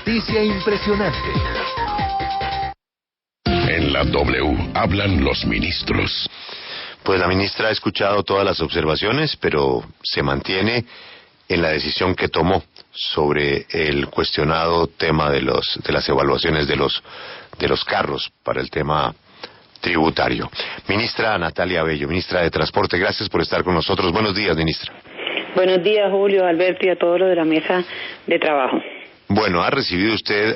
noticia impresionante. En la W hablan los ministros. Pues la ministra ha escuchado todas las observaciones, pero se mantiene en la decisión que tomó sobre el cuestionado tema de las evaluaciones de los carros para el tema tributario. Ministra Natalia Bello, ministra de Transporte, gracias por estar con nosotros. Buenos días, ministra. Buenos días, Julio, Alberto y a todos los de la mesa de trabajo. Bueno, ha recibido usted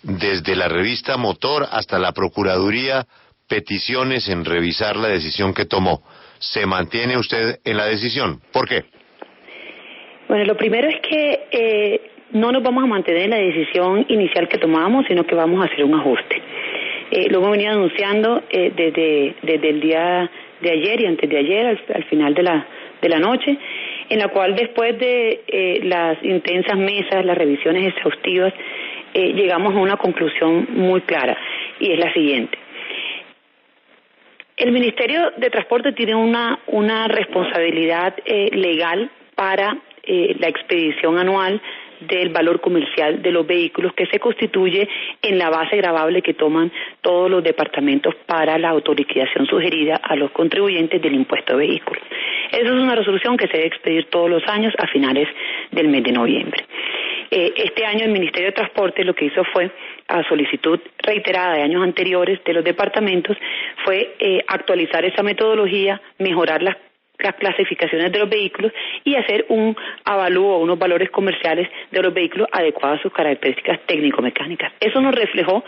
desde la revista Motor hasta la Procuraduría peticiones en revisar la decisión que tomó. ¿Se mantiene usted en la decisión? ¿Por qué? Bueno, lo primero es que no nos vamos a mantener en la decisión inicial que tomamos, sino que vamos a hacer un ajuste. Lo hemos venido anunciando desde el día de ayer y antes de ayer, al final de la noche, en la cual después de las intensas mesas, las revisiones exhaustivas, llegamos a una conclusión muy clara, y es la siguiente. El Ministerio de Transporte tiene una responsabilidad legal para la expedición anual del valor comercial de los vehículos, que se constituye en la base gravable que toman todos los departamentos para la autoliquidación sugerida a los contribuyentes del impuesto de vehículos. Esa es una resolución que se debe expedir todos los años a finales del mes de noviembre. Este año el Ministerio de Transporte lo que hizo fue, a solicitud reiterada de años anteriores de los departamentos, fue actualizar esa metodología, mejorar las clasificaciones de los vehículos y hacer un avalúo, unos valores comerciales de los vehículos adecuados a sus características técnico-mecánicas. Eso nos reflejó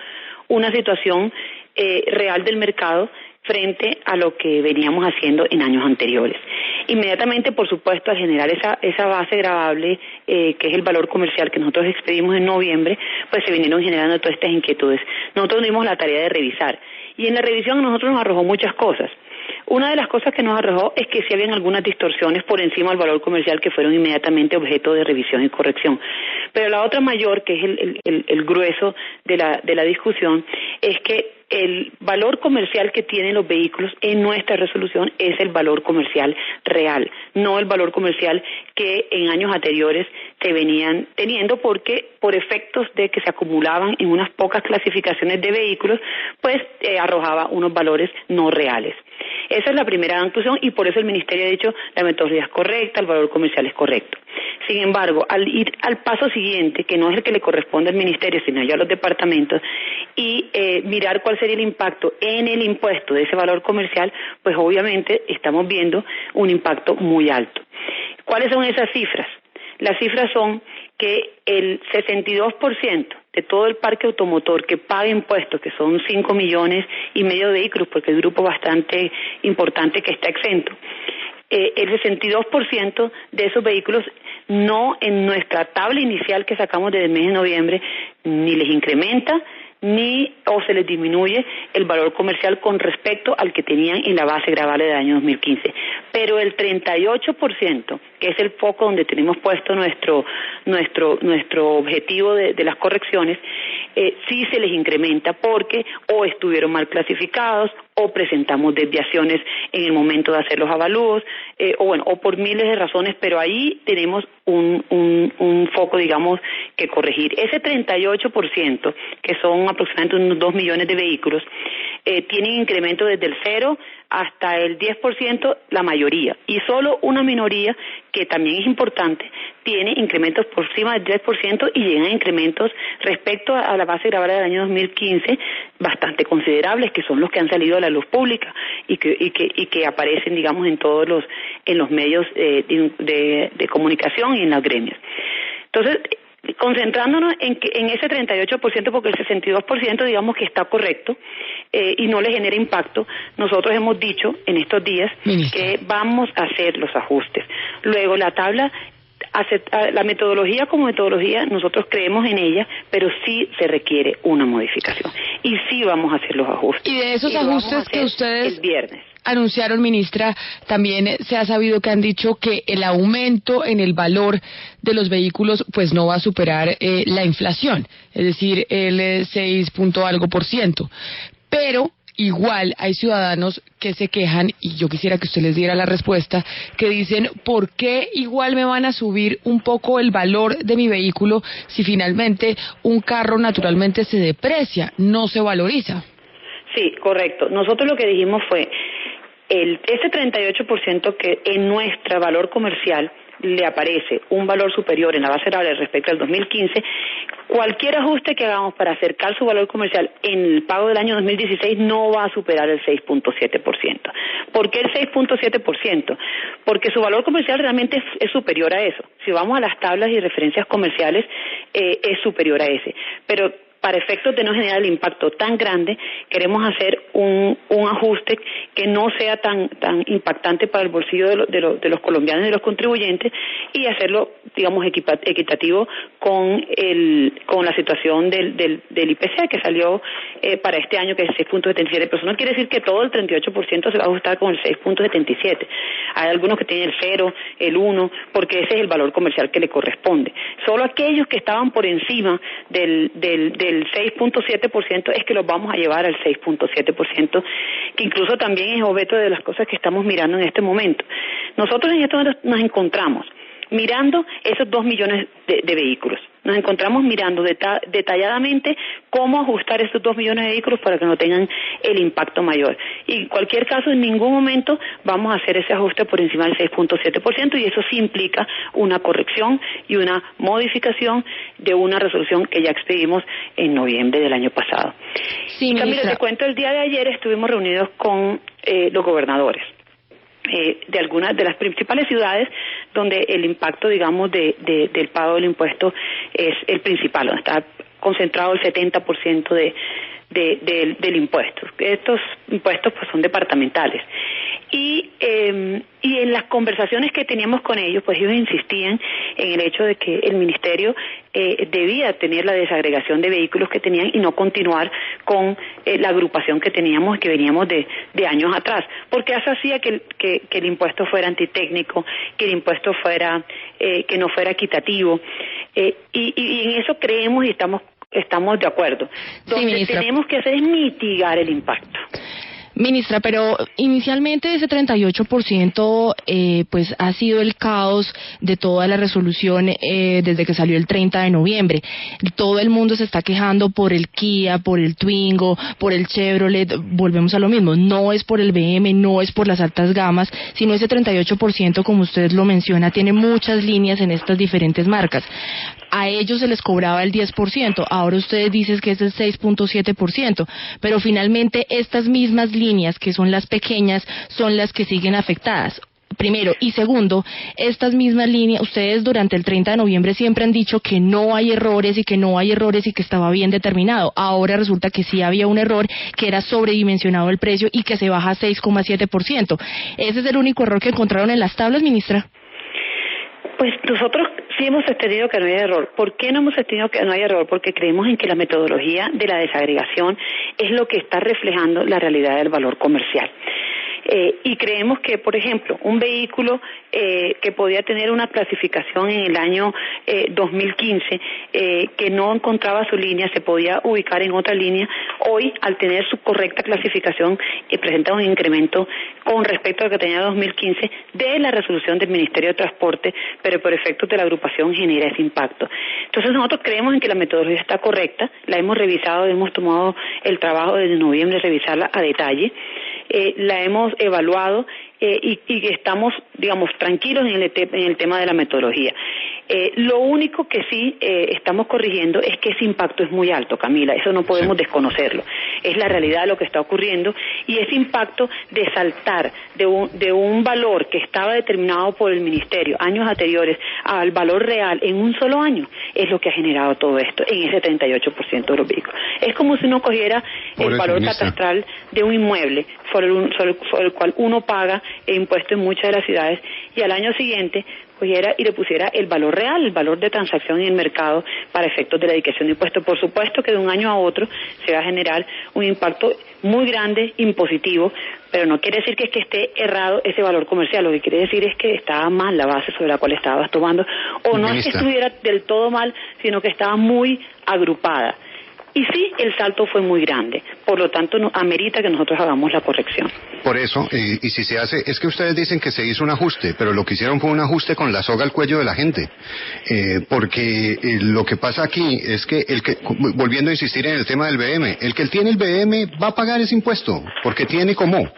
una situación real del mercado frente a lo que veníamos haciendo en años anteriores. Inmediatamente, por supuesto, al generar esa base gravable, que es el valor comercial que nosotros expedimos en noviembre, pues se vinieron generando todas estas inquietudes. Nosotros dimos la tarea de revisar, y en la revisión a nosotros nos arrojó muchas cosas. Una de las cosas que nos arrojó es que sí habían algunas distorsiones por encima del valor comercial que fueron inmediatamente objeto de revisión y corrección. Pero la otra mayor, que es el grueso de la discusión, es que el valor comercial que tienen los vehículos en nuestra resolución es el valor comercial real, no el valor comercial que en años anteriores se venían teniendo, porque por efectos de que se acumulaban en unas pocas clasificaciones de vehículos, pues arrojaba unos valores no reales. Esa es la primera conclusión, y por eso el Ministerio ha dicho la metodología es correcta, el valor comercial es correcto. Sin embargo, al ir al paso siguiente, que no es el que le corresponde al Ministerio, sino ya a los departamentos, y mirar cuál sería el impacto en el impuesto de ese valor comercial, pues obviamente estamos viendo un impacto muy alto. ¿Cuáles son esas cifras? Las cifras son que el 62% de todo el parque automotor que paga impuestos, que son 5,5 millones de vehículos, porque es un grupo bastante importante que está exento, el 62% de esos vehículos no, en nuestra tabla inicial que sacamos desde el mes de noviembre, ni les incrementa o se les disminuye el valor comercial con respecto al que tenían en la base gravable del año 2015. Pero el 38%, que es el foco donde tenemos puesto nuestro objetivo de las correcciones, sí se les incrementa porque o estuvieron mal clasificados, o presentamos desviaciones en el momento de hacer los avalúos, o por miles de razones, pero ahí tenemos un foco, digamos, que corregir. Ese 38%, que son aproximadamente unos 2 millones de vehículos, tienen incremento desde el 0 hasta el 10%, la mayoría, y solo una minoría, que también es importante, tiene incrementos por encima del 10% y llegan a incrementos respecto a la base gravable del año 2015 bastante considerables, que son los que han salido a la luz pública y que aparecen, digamos, en todos los medios de comunicación y en los gremios. Entonces, concentrándonos en ese 38%, porque el 62% digamos que está correcto y no le genera impacto, nosotros hemos dicho en estos días que vamos a hacer los ajustes. Luego la tabla, la metodología como metodología, nosotros creemos en ella, pero sí se requiere una modificación y sí vamos a hacer los ajustes. Y de esos ajustes que ustedes el viernes anunciaron, ministra, también se ha sabido que han dicho que el aumento en el valor de los vehículos pues no va a superar la inflación, es decir, el 6 punto algo %, pero igual hay ciudadanos que se quejan, y yo quisiera que usted les diera la respuesta, que dicen, ¿por qué igual me van a subir un poco el valor de mi vehículo si finalmente un carro naturalmente se deprecia, no se valoriza? Sí, correcto. Nosotros lo que dijimos fue, ese 38% que en nuestro valor comercial le aparece un valor superior en la base variable respecto al 2015, cualquier ajuste que hagamos para acercar su valor comercial en el pago del año 2016 no va a superar el 6.7%. ¿Por qué el 6.7%? Porque su valor comercial realmente es superior a eso. Si vamos a las tablas y referencias comerciales, es superior a ese. Pero para efectos de no generar el impacto tan grande, queremos hacer un ajuste que no sea tan impactante para el bolsillo de los colombianos y de los contribuyentes, y hacerlo, digamos, equitativo con la situación del IPC que salió para este año, que es 6.77. Pero eso no quiere decir que todo el 38% se va a ajustar con el 6.77. Hay algunos que tienen el 0, el 1, porque ese es el valor comercial que le corresponde. Solo aquellos que estaban por encima del 6.7% es que los vamos a llevar al 6.7%, que incluso también es objeto de las cosas que estamos mirando en este momento. Nosotros en esto nos encontramos mirando esos 2 millones de vehículos. Nos encontramos mirando detalladamente cómo ajustar esos 2 millones de vehículos para que no tengan el impacto mayor. Y en cualquier caso, en ningún momento vamos a hacer ese ajuste por encima del 6.7%, y eso sí implica una corrección y una modificación de una resolución que ya expedimos en noviembre del año pasado. Sí, y Camila, te cuento, el día de ayer estuvimos reunidos con los gobernadores de algunas de las principales ciudades donde el impacto, digamos, del pago del impuesto es el principal, donde está concentrado el 70% del impuesto. Estos impuestos pues son departamentales. Y en las conversaciones que teníamos con ellos, pues ellos insistían en el hecho de que el ministerio debía tener la desagregación de vehículos que tenían y no continuar con la agrupación que teníamos, que veníamos de años atrás, porque eso hacía que el impuesto fuera antitécnico, que el impuesto fuera que no fuera equitativo, y en eso creemos y estamos de acuerdo. Lo que tenemos que hacer es mitigar el impacto. Ministra, pero inicialmente ese 38% pues ha sido el caos de toda la resolución desde que salió el 30 de noviembre. Todo el mundo se está quejando por el Kia, por el Twingo, por el Chevrolet. Volvemos a lo mismo, no es por el BM, no es por las altas gamas, sino ese 38%, como usted lo menciona, tiene muchas líneas en estas diferentes marcas. A ellos se les cobraba el 10%, ahora ustedes dicen que es el 6.7%, pero finalmente estas mismas líneas, que son las pequeñas, son las que siguen afectadas. Primero, y segundo, estas mismas líneas, ustedes durante el 30 de noviembre siempre han dicho que no hay errores y que estaba bien determinado. Ahora resulta que sí había un error, que era sobredimensionado el precio y que se baja a 6.7%. ¿Ese es el único error que encontraron en las tablas, ministra? Pues nosotros sí hemos sostenido que no hay error. ¿Por qué no hemos sostenido que no hay error? Porque creemos en que la metodología de la desagregación es lo que está reflejando la realidad del valor comercial. Y creemos que, por ejemplo, un vehículo que podía tener una clasificación en el año 2015, que no encontraba su línea, se podía ubicar en otra línea, hoy, al tener su correcta clasificación, presenta un incremento con respecto a lo que tenía 2015 de la resolución del Ministerio de Transporte, pero por efectos de la agrupación genera ese impacto. Entonces nosotros creemos en que la metodología está correcta, la hemos revisado, hemos tomado el trabajo desde noviembre de revisarla a detalle, la hemos evaluado y estamos, digamos, tranquilos en el tema de la metodología. Lo único que sí estamos corrigiendo es que ese impacto es muy alto, Camila, eso no podemos desconocerlo. Es la realidad de lo que está ocurriendo, y ese impacto de saltar de un valor que estaba determinado por el Ministerio años anteriores al valor real en un solo año es lo que ha generado todo esto en ese 38% de los vehículos. Es como si uno cogiera el valor catastral de un inmueble sobre el cual uno paga impuesto en muchas de las ciudades, y al año siguiente cogiera y le pusiera el valor real, el valor de transacción en el mercado para efectos de la dedicación de impuestos. Por supuesto que de un año a otro se va a generar un impacto muy grande, impositivo, pero no quiere decir que es que esté errado ese valor comercial, lo que quiere decir es que estaba mal la base sobre la cual estabas tomando, o no es que estuviera del todo mal, sino que estaba muy agrupada. Y sí, el salto fue muy grande, por lo tanto amerita que nosotros hagamos la corrección. Por eso, y si se hace, es que ustedes dicen que se hizo un ajuste, pero lo que hicieron fue un ajuste con la soga al cuello de la gente, porque lo que pasa aquí es que volviendo a insistir en el tema del BM, el que tiene el BM va a pagar ese impuesto, porque tiene cómo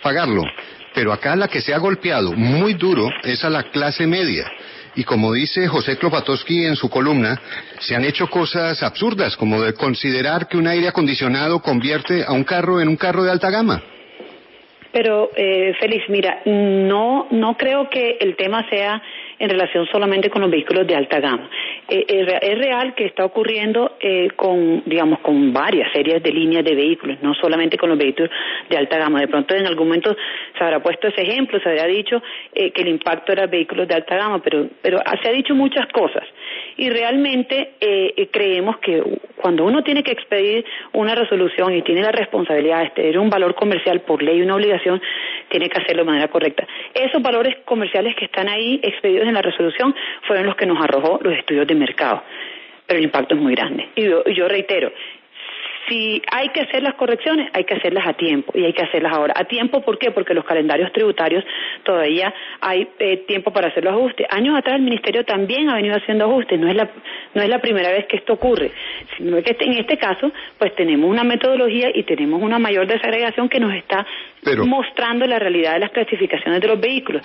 pagarlo, pero acá la que se ha golpeado muy duro es a la clase media. Y como dice José Klopatowski en su columna, se han hecho cosas absurdas, como de considerar que un aire acondicionado convierte a un carro en un carro de alta gama. Pero, Félix, mira, no creo que el tema sea en relación solamente con los vehículos de alta gama. Es real que está ocurriendo con varias series de líneas de vehículos, no solamente con los vehículos de alta gama. De pronto en algún momento se habrá puesto ese ejemplo, se habría dicho que el impacto era vehículos de alta gama, pero se ha dicho muchas cosas. Y realmente creemos que cuando uno tiene que expedir una resolución y tiene la responsabilidad de tener un valor comercial por ley, una obligación, tiene que hacerlo de manera correcta. Esos valores comerciales que están ahí expedidos en la resolución fueron los que nos arrojó los estudios de mercado, pero el impacto es muy grande. Y yo reitero, si hay que hacer las correcciones, hay que hacerlas a tiempo, y hay que hacerlas ahora. ¿A tiempo por qué? Porque los calendarios tributarios todavía hay tiempo para hacer los ajustes. Años atrás el Ministerio también ha venido haciendo ajustes, no es la primera vez que esto ocurre, sino que en este caso pues tenemos una metodología y tenemos una mayor desagregación que nos está mostrando la realidad de las clasificaciones de los vehículos.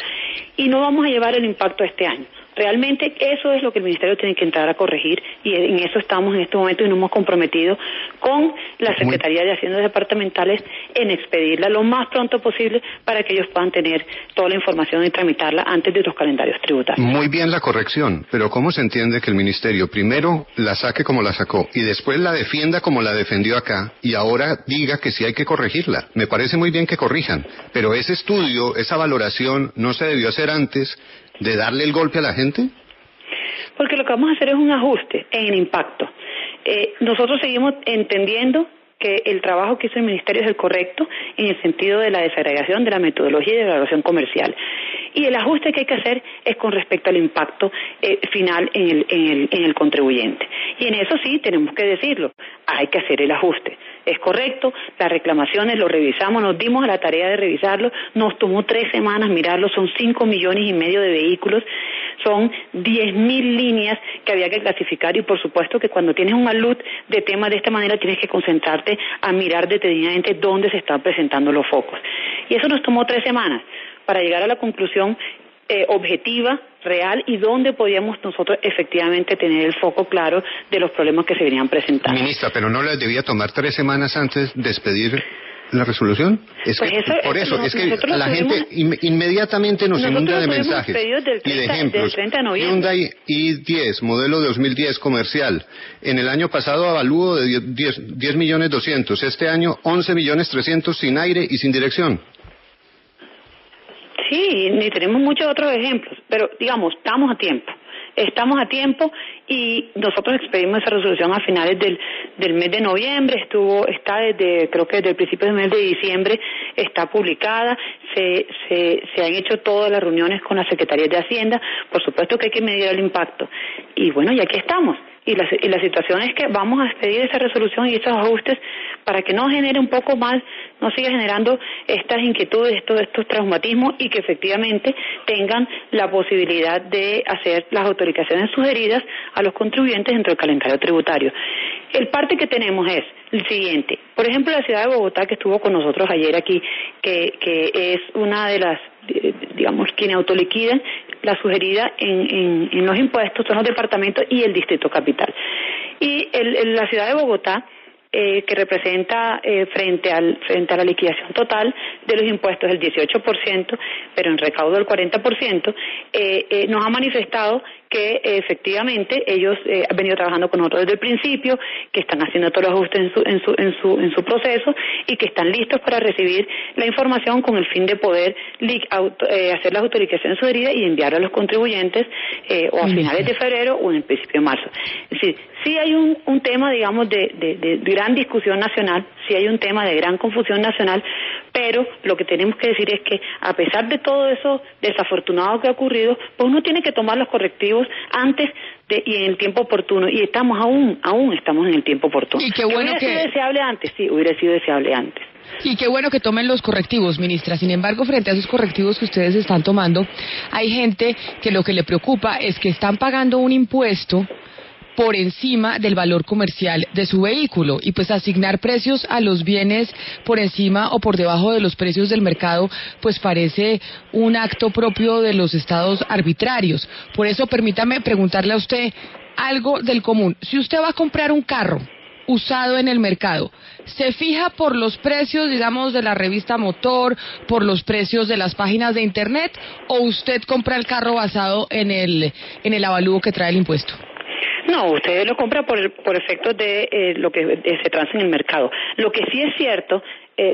Y no vamos a llevar el impacto este año. Realmente eso es lo que el Ministerio tiene que entrar a corregir, y en eso estamos en este momento, y nos hemos comprometido con la Secretaría de Haciendas Departamentales en expedirla lo más pronto posible para que ellos puedan tener toda la información y tramitarla antes de los calendarios tributarios. Muy bien la corrección, pero ¿cómo se entiende que el Ministerio primero la saque como la sacó y después la defienda como la defendió acá y ahora diga que sí hay que corregirla? Me parece muy bien que corrijan, pero ese estudio, esa valoración, ¿no se debió hacer antes de darle el golpe a la gente? Porque lo que vamos a hacer es un ajuste en el impacto. Nosotros seguimos entendiendo que el trabajo que hizo el Ministerio es el correcto en el sentido de la desagregación de la metodología y de la evaluación comercial. Y el ajuste que hay que hacer es con respecto al impacto final en el contribuyente. Y en eso sí tenemos que decirlo, hay que hacer el ajuste. Es correcto, las reclamaciones lo revisamos, nos dimos a la tarea de revisarlo, nos tomó 3 semanas mirarlo, son 5,5 millones de vehículos, son 10,000 líneas que había que clasificar, y por supuesto que cuando tienes un alud de temas de esta manera tienes que concentrarte a mirar detenidamente dónde se están presentando los focos. Y eso nos tomó 3 semanas para llegar a la conclusión objetiva, real, y dónde podíamos nosotros efectivamente tener el foco claro de los problemas que se venían presentando. Ministra, ¿pero no les debía tomar 3 semanas antes de expedir la resolución? Es pues que la gente inmediatamente nos inunda de mensajes y de ejemplos. Hyundai i10, modelo 2010 comercial. En el año pasado avalúo de 10.200.000, este año 11.300.000 sin aire y sin dirección. Sí, ni tenemos muchos otros ejemplos, pero digamos, estamos a tiempo y nosotros expedimos esa resolución a finales del mes de noviembre, está creo que desde el principio del mes de diciembre está publicada, se han hecho todas las reuniones con las secretarías de Hacienda, por supuesto que hay que medir el impacto, y bueno, y aquí estamos. Y la situación es que vamos a expedir esa resolución y estos ajustes para que no genere un poco más, no siga generando estas inquietudes, estos traumatismos, y que efectivamente tengan la posibilidad de hacer las autorizaciones sugeridas a los contribuyentes dentro del calendario tributario. El parte que tenemos es el siguiente. Por ejemplo, la ciudad de Bogotá, que estuvo con nosotros ayer aquí, que es una de las, digamos, quienes autoliquidan la sugerida en los impuestos, son los departamentos y el distrito capital. Y la ciudad de Bogotá, que representa frente a la liquidación total de los impuestos el 18%, pero en recaudo el 40%, nos ha manifestado que efectivamente ellos han venido trabajando con nosotros desde el principio, que están haciendo todos los ajustes en su proceso y que están listos para recibir la información con el fin de poder hacer las autorizaciones sugeridas y enviarla a los contribuyentes o a finales de febrero o en el principio de marzo. Es decir, sí hay un tema, digamos, de gran discusión nacional, sí hay un tema de gran confusión nacional, pero lo que tenemos que decir es que a pesar de todo eso desafortunado que ha ocurrido, pues uno tiene que tomar los correctivos corregirlos antes y en el tiempo oportuno, y aún estamos en el tiempo oportuno. Y qué bueno ¿Hubiera sido deseable antes? Sí, hubiera sido deseable antes. Y qué bueno que tomen los correctivos, ministra. Sin embargo, frente a esos correctivos que ustedes están tomando, hay gente que lo que le preocupa es que están pagando un impuesto por encima del valor comercial de su vehículo, y pues asignar precios a los bienes por encima o por debajo de los precios del mercado pues parece un acto propio de los estados arbitrarios. Por eso permítame preguntarle a usted algo del común. Si usted va a comprar un carro usado en el mercado, ¿se fija por los precios, digamos, de la revista Motor, por los precios de las páginas de internet, o usted compra el carro basado en el avalúo que trae el impuesto? No, usted lo compra por efectos de lo que se transa en el mercado. Lo que sí es cierto,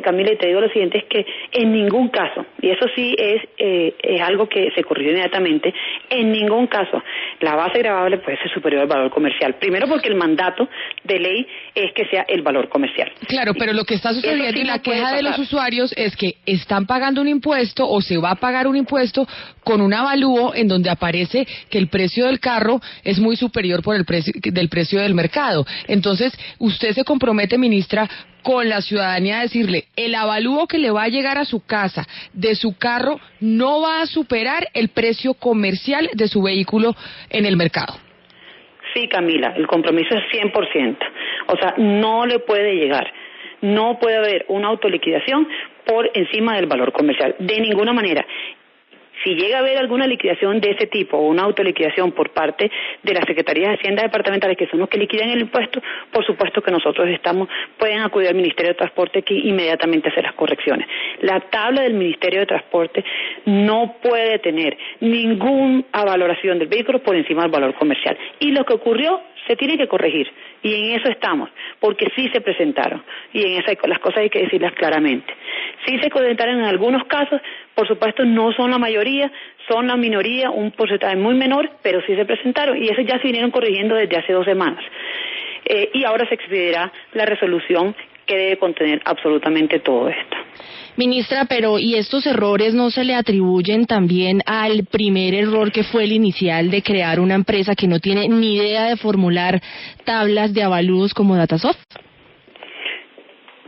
Camila, y te digo lo siguiente, es que en ningún caso, y eso sí es algo que se corrigió inmediatamente, en ningún caso la base gravable puede ser superior al valor comercial. Primero porque el mandato de ley es que sea el valor comercial. Claro, pero lo que está sucediendo y la queja de los usuarios es que están pagando un impuesto o se va a pagar un impuesto con un avalúo en donde aparece que el precio del carro es muy superior por el precio del mercado. Entonces, usted se compromete, ministra, con la ciudadanía a decirle, el avalúo que le va a llegar a su casa de su carro no va a superar el precio comercial de su vehículo en el mercado. Sí, Camila, el compromiso es 100%. O sea, no le puede llegar. No puede haber una autoliquidación por encima del valor comercial, de ninguna manera. Si llega a haber alguna liquidación de ese tipo o una autoliquidación por parte de las Secretarías de Hacienda departamentales, que son los que liquidan el impuesto, por supuesto que nosotros pueden acudir al Ministerio de Transporte aquí inmediatamente a hacer las correcciones. La tabla del Ministerio de Transporte no puede tener ninguna valoración del vehículo por encima del valor comercial. Y lo que ocurrió se tiene que corregir, y en eso estamos, porque sí se presentaron, y en eso las cosas hay que decirlas claramente. Sí se presentaron en algunos casos, por supuesto no son la mayoría, son la minoría, un porcentaje muy menor, pero sí se presentaron, y eso ya se vinieron corrigiendo desde hace 2 semanas. Y ahora se expedirá la resolución que debe contener absolutamente todo esto. Ministra, pero ¿y estos errores no se le atribuyen también al primer error que fue el inicial de crear una empresa que no tiene ni idea de formular tablas de avalúos como Datasoft?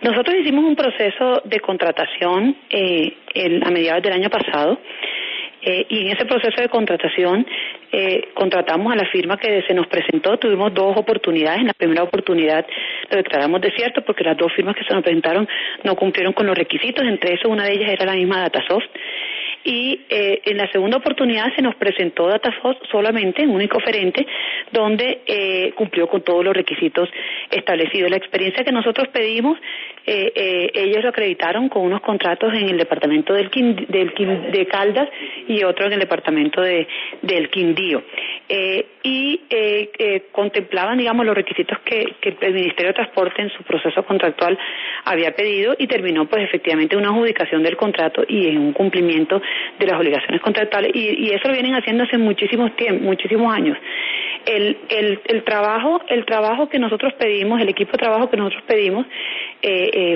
Nosotros hicimos un proceso de contratación a mediados del año pasado, y en ese proceso de contratación contratamos a la firma que se nos presentó. Tuvimos 2 oportunidades. En la primera oportunidad lo declaramos desierto porque las 2 firmas que se nos presentaron no cumplieron con los requisitos. Entre eso, una de ellas era la misma Datasoft. Y en la segunda oportunidad se nos presentó Datasoft solamente, un único oferente, donde cumplió con todos los requisitos establecidos. La experiencia que nosotros pedimos, ellos lo acreditaron con unos contratos en el departamento de Caldas y otro en el departamento del Quindío. Contemplaban, digamos, los requisitos que el Ministerio de Transporte en su proceso contractual había pedido, y terminó pues efectivamente una adjudicación del contrato y en un cumplimiento de las obligaciones contractuales, y eso lo vienen haciendo hace muchísimos años. El trabajo que nosotros pedimos, el equipo de trabajo que nosotros pedimos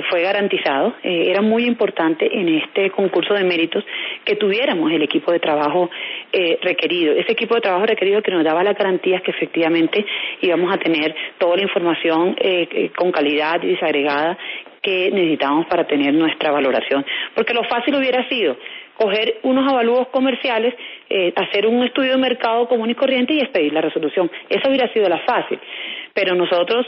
fue garantizado. Era muy importante en este concurso de méritos que tuviéramos el equipo de trabajo requerido. Ese equipo de trabajo requerido que nos daba las garantías que efectivamente íbamos a tener toda la información con calidad y desagregada que necesitábamos para tener nuestra valoración. Porque lo fácil hubiera sido coger unos avalúos comerciales, hacer un estudio de mercado común y corriente y expedir la resolución. Esa hubiera sido la fácil. Pero nosotros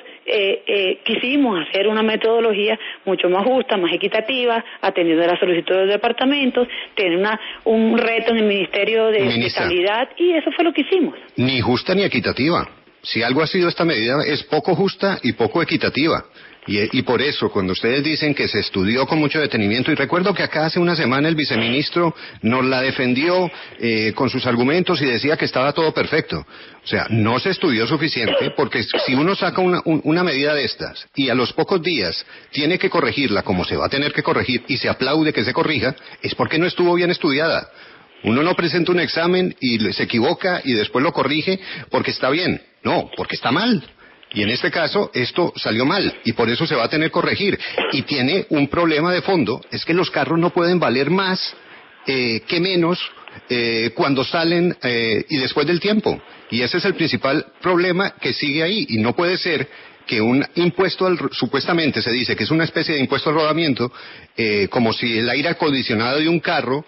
quisimos hacer una metodología mucho más justa, más equitativa, atendiendo a las solicitudes de los departamentos, tener un reto en el Ministerio de Calidad, y eso fue lo que hicimos. Ni justa ni equitativa. Si algo ha sido esta medida, es poco justa y poco equitativa. Y por eso, cuando ustedes dicen que se estudió con mucho detenimiento, y recuerdo que acá hace una semana el viceministro nos la defendió con sus argumentos y decía que estaba todo perfecto. O sea, no se estudió suficiente, porque si uno saca una medida de estas y a los pocos días tiene que corregirla como se va a tener que corregir y se aplaude que se corrija, es porque no estuvo bien estudiada. Uno no presenta un examen y se equivoca y después lo corrige porque está bien. No, porque está mal. Y en este caso, esto salió mal, y por eso se va a tener que corregir. Y tiene un problema de fondo, es que los carros no pueden valer más que menos cuando salen y después del tiempo. Y ese es el principal problema que sigue ahí. Y no puede ser que un impuesto, supuestamente se dice que es una especie de impuesto al rodamiento, como si el aire acondicionado de un carro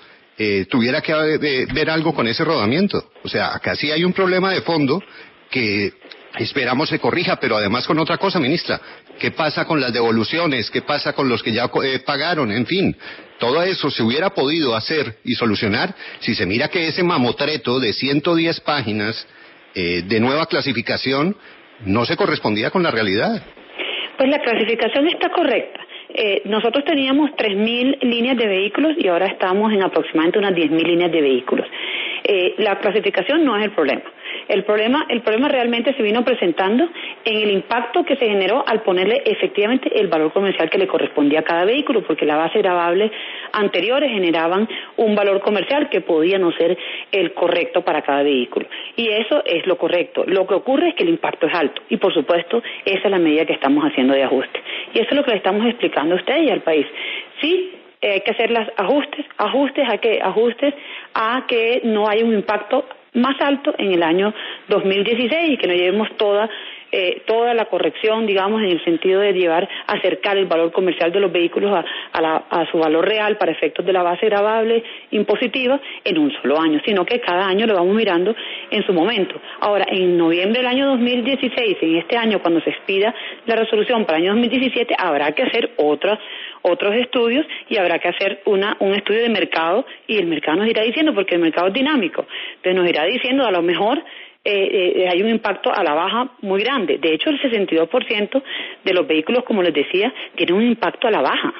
tuviera que ver algo con ese rodamiento. O sea, acá sí hay un problema de fondo que esperamos se corrija, pero además con otra cosa, ministra. ¿Qué pasa con las devoluciones? ¿Qué pasa con los que ya pagaron? En fin, todo eso se hubiera podido hacer y solucionar si se mira que ese mamotreto de 110 páginas de nueva clasificación no se correspondía con la realidad. Pues la clasificación está correcta. Nosotros teníamos 3.000 líneas de vehículos y ahora estamos en aproximadamente unas 10.000 líneas de vehículos. La clasificación no es el problema. El problema realmente se vino presentando en el impacto que se generó al ponerle efectivamente el valor comercial que le correspondía a cada vehículo, porque la base gravable anteriores generaban un valor comercial que podía no ser el correcto para cada vehículo. Y eso es lo correcto. Lo que ocurre es que el impacto es alto y, por supuesto, esa es la medida que estamos haciendo de ajuste. Y eso es lo que le estamos explicando a ustedes y al país. Sí, hay que hacer los ajustes a que no haya un impacto más alto en el año 2016 y que no llevemos toda la corrección, digamos, en el sentido de acercar el valor comercial de los vehículos a su valor real para efectos de la base gravable impositiva en un solo año, sino que cada año lo vamos mirando en su momento. Ahora, en noviembre del año 2016, en este año, cuando se expida la resolución para el año 2017, habrá que hacer otros estudios y habrá que hacer un estudio de mercado, y el mercado nos irá diciendo, porque el mercado es dinámico, entonces nos irá diciendo a lo mejor hay un impacto a la baja muy grande. De hecho, el 62% de los vehículos, como les decía, tienen un impacto a la baja.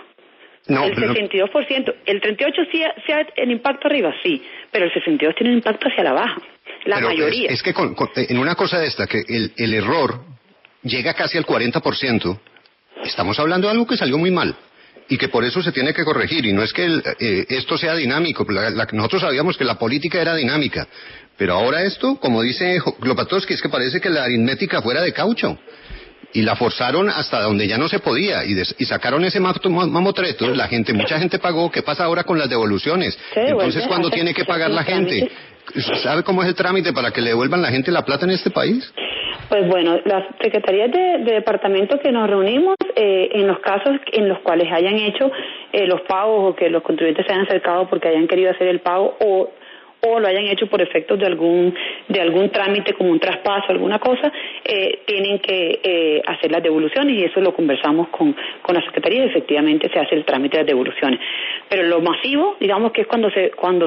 No, el 62%, el 38% sí el impacto arriba, sí, pero el 62% tiene un impacto hacia la baja, la mayoría. Es que en una cosa de esta, que el error llega casi al 40%, estamos hablando de algo que salió muy mal y que por eso se tiene que corregir, y no es que esto sea dinámico. Nosotros sabíamos que la política era dinámica, pero ahora esto, como dice Klopatowski, es que parece que la aritmética fuera de caucho, y la forzaron hasta donde ya no se podía, y sacaron ese mamotreto. Mucha gente pagó. ¿Qué pasa ahora con las devoluciones? Entonces, ¿cuándo tiene que pagar la gente? ¿Sabe cómo es el trámite para que le devuelvan la gente la plata en este país? Pues bueno, las secretarías de departamento que nos reunimos, en los casos en los cuales hayan hecho los pagos, o que los contribuyentes se hayan acercado porque hayan querido hacer el pago, o lo hayan hecho por efectos de algún trámite como un traspaso, alguna cosa, tienen que hacer las devoluciones, y eso lo conversamos con la Secretaría, y efectivamente se hace el trámite de las devoluciones. Pero lo masivo, digamos que es cuando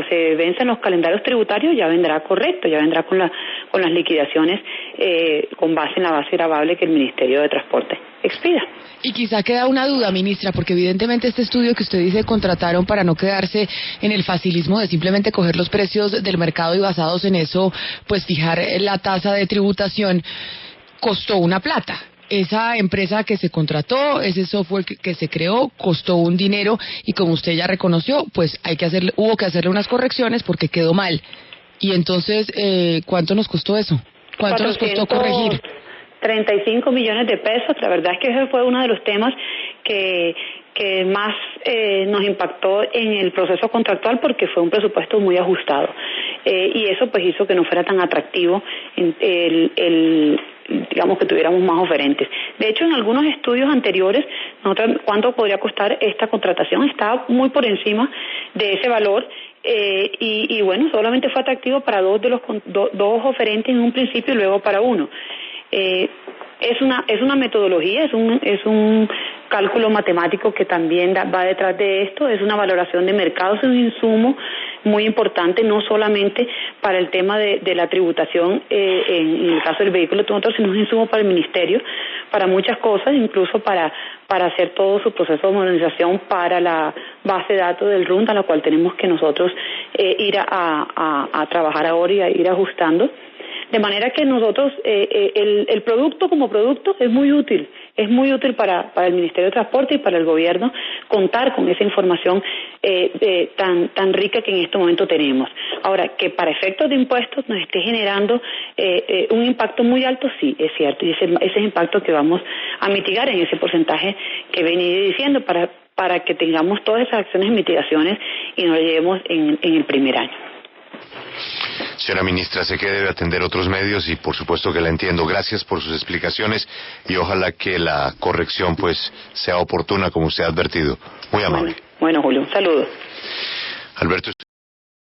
se vencen los calendarios tributarios, ya vendrá correcto, ya vendrá con las liquidaciones con base en la base gravable que el Ministerio de Transporte expida. Y quizá queda una duda, ministra, porque evidentemente este estudio que usted dice contrataron para no quedarse en el facilismo de simplemente coger los precios del mercado y basados en eso, pues fijar la tasa de tributación, costó una plata. Esa empresa que se contrató, ese software que se creó, costó un dinero, y como usted ya reconoció, pues hubo que hacerle unas correcciones porque quedó mal. Y entonces, ¿cuánto nos costó eso? ¿Cuánto nos costó corregir? 35 millones de pesos. La verdad es que ese fue uno de los temas que más nos impactó en el proceso contractual, porque fue un presupuesto muy ajustado, y eso pues hizo que no fuera tan atractivo digamos que tuviéramos más oferentes. De hecho, en algunos estudios anteriores, ¿cuánto podría costar esta contratación? Estaba muy por encima de ese valor, y bueno, solamente fue atractivo para dos oferentes en un principio y luego para uno. Es una metodología, es un cálculo matemático que también va detrás de esto. Es una valoración de mercado, es un insumo muy importante, no solamente para el tema de la tributación en el caso del vehículo automotor, sino un insumo para el ministerio, para muchas cosas, incluso para hacer todo su proceso de modernización para la base de datos del RUND, a la cual tenemos que nosotros ir a trabajar ahora y a ir ajustando. De manera que nosotros, el producto como producto es muy útil para el Ministerio de Transporte y para el gobierno contar con esa información tan rica que en este momento tenemos. Ahora, que para efectos de impuestos nos esté generando un impacto muy alto, sí, es cierto, y ese es el impacto que vamos a mitigar en ese porcentaje que venía diciendo para que tengamos todas esas acciones y mitigaciones y no lo llevemos en el primer año. Señora ministra, sé que debe atender otros medios y por supuesto que la entiendo. Gracias por sus explicaciones y ojalá que la corrección pues sea oportuna como usted ha advertido. Muy amable. Bueno, Julio, un saludo. Alberto.